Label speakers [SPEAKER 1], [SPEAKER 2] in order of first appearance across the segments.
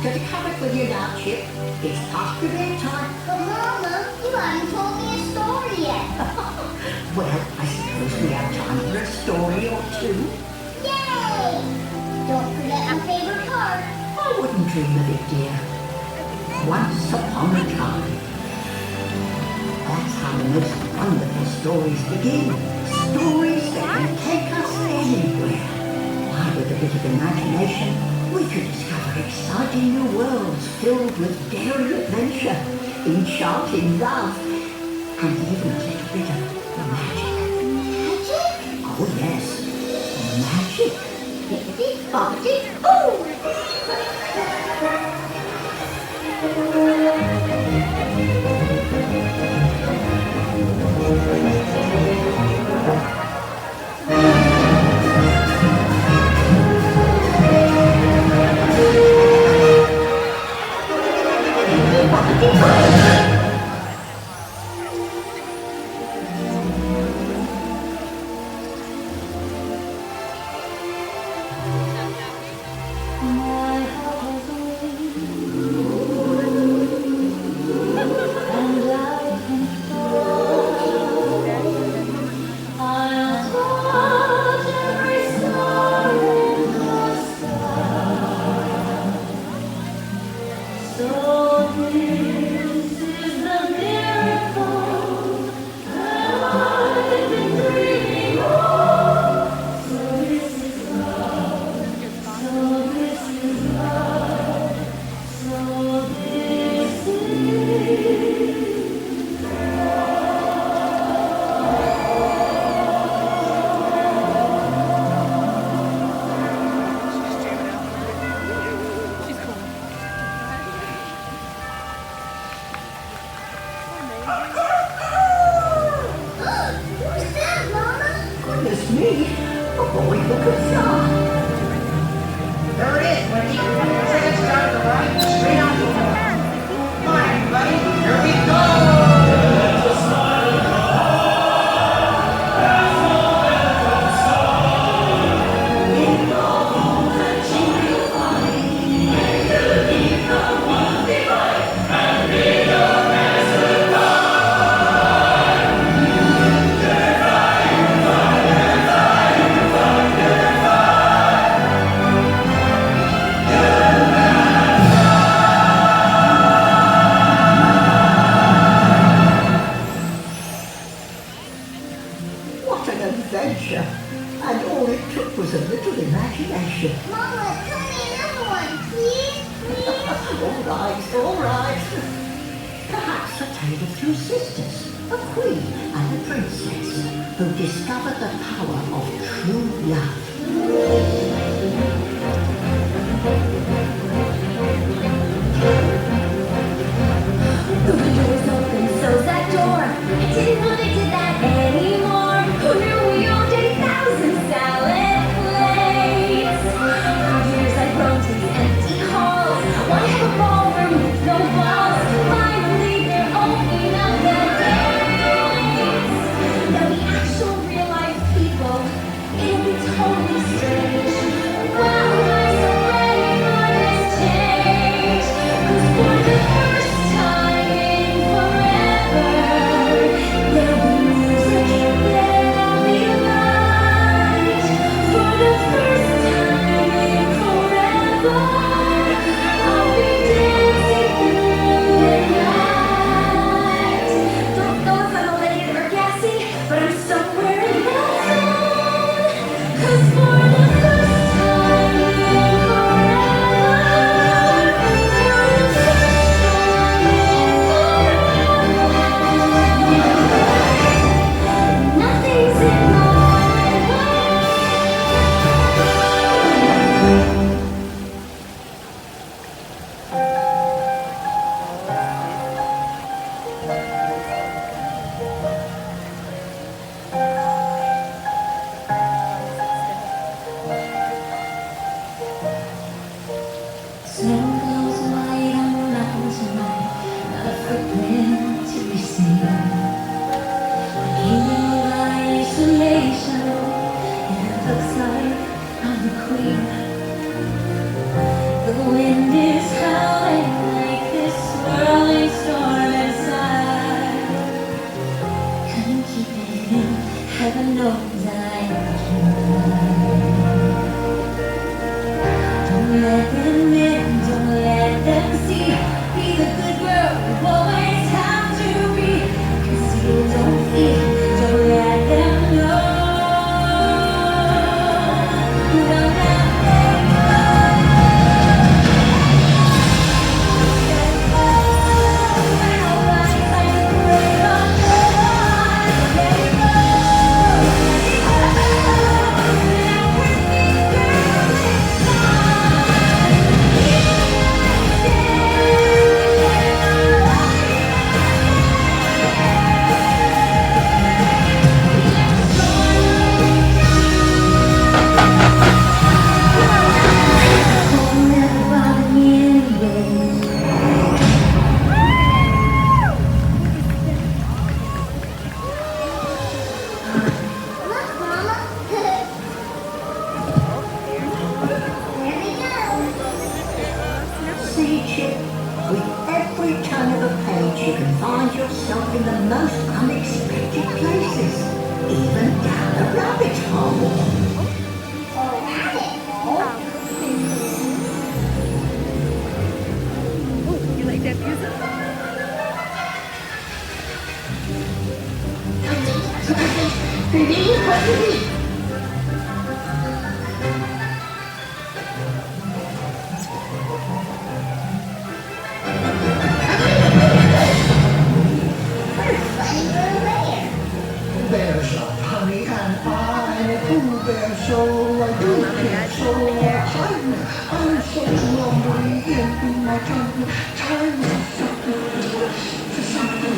[SPEAKER 1] off to the cupboard with you now, Chip. It's past your bedtime.
[SPEAKER 2] But Mama, you haven't told me a story yet.
[SPEAKER 1] Well, I suppose we have time for a story or two.
[SPEAKER 2] Yay! Don't forget my favorite part.
[SPEAKER 1] I wouldn't dream of it, dear. Once upon a time. That's how the most wonderful stories begin. Stories that can take us anywhere. Why, with a bit of imagination, we could discover exciting new worlds filled with daring adventure, enchanting love, and even a little bit of magic.
[SPEAKER 2] Magic?
[SPEAKER 1] Oh yes, magic.
[SPEAKER 2] Bippity boppity boo! Who's that, Mama?
[SPEAKER 1] Goodness me, a boy who could fly.
[SPEAKER 3] There it is, Wendy. Second start to the right, straight out the door. Come on, everybody. Here we go.
[SPEAKER 1] What an adventure! And all it took was a little imagination.
[SPEAKER 2] Mama, tell me another one, please?
[SPEAKER 1] All right. Perhaps a tale of two sisters, a queen and a princess, who discovered the power of true love.
[SPEAKER 4] The window was open, so's that door. I didn't want it to that anymore. Who knew we owned 8,000 salad plates? For years I've grown to these empty halls. I want to have a ballroom with no walls. Finally they're opening up the gates. There'll be actual real life people. It'll be totally strange. Wow, I'm so ready for this change. 'Cause for the first time in forever, there'll be music, there'll be light. For the first time in forever, I'll be dancing through the night. Don't know if I'm elated or gassy, but I'm somewhere in that zone. 'Cause for the first knows I don't let them in, don't let them see. Be the good girl you always have to be. 'Cause you don't feel, don't let them know. Don't let them know. Our lives like a parade on the line. Let it go, let it go. Now with me, girl, it's time. Won't never bother me anyway.
[SPEAKER 2] Look, Mama. There we go.
[SPEAKER 1] See, Chip, with every turn of a page you can find yourself in the most unexpected places, even down a rabbit hole.
[SPEAKER 2] Or rabbit hole.
[SPEAKER 5] You like that music?
[SPEAKER 2] Funny little bear.
[SPEAKER 3] There's a honey and I, Pooh Bear, so I do feel so excited. I'm so lonely in my tumble. Time is something to something.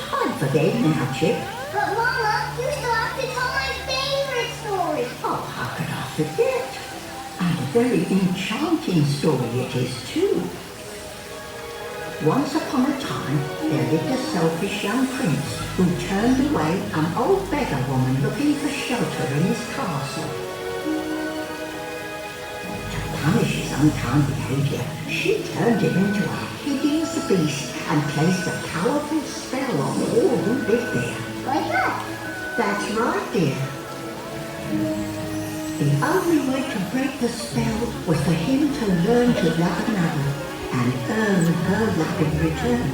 [SPEAKER 1] Time for bed now, Chip.
[SPEAKER 2] But Mama, you still have to tell my favorite story.
[SPEAKER 1] Oh, how could I forget? And a very enchanting story it is, too. Once upon a time, there lived a selfish young prince who turned away an old beggar woman looking for shelter in his castle. To punish his unkind behavior, she turned him into a hideous beast and placed a powerful spell on all who lived there.
[SPEAKER 2] Like that.
[SPEAKER 1] That's right, dear. The only way to break the spell was for him to learn to love another and earn her love in return.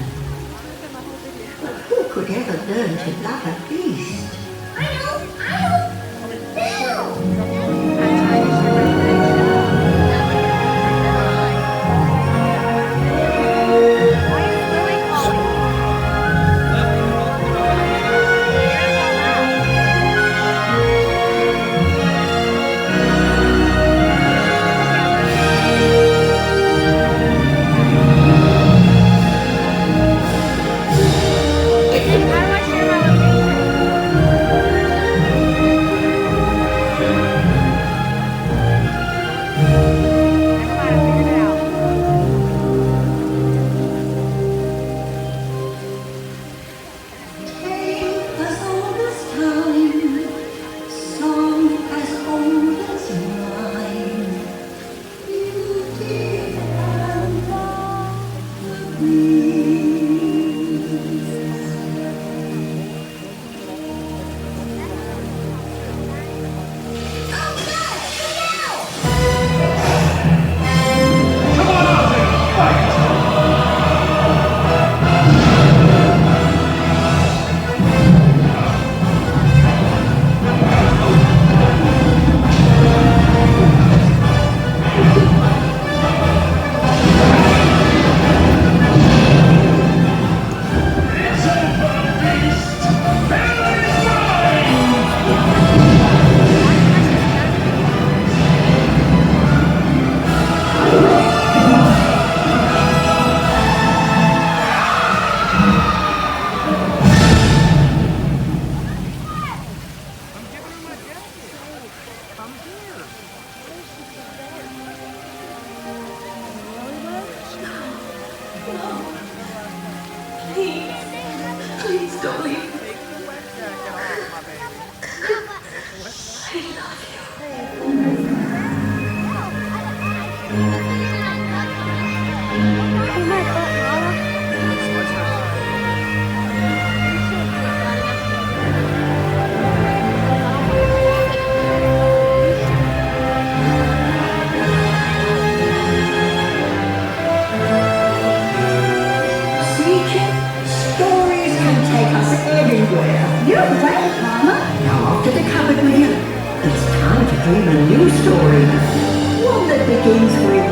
[SPEAKER 1] But who could ever learn to love a beast?
[SPEAKER 2] I know. Bill!
[SPEAKER 5] I watched your
[SPEAKER 4] Please. Please don't leave me.
[SPEAKER 1] See, Chip? Stories can take us everywhere.
[SPEAKER 2] You're right, Mama.
[SPEAKER 1] Now off to the cupboard with you. It's time to dream a new story. One that begins with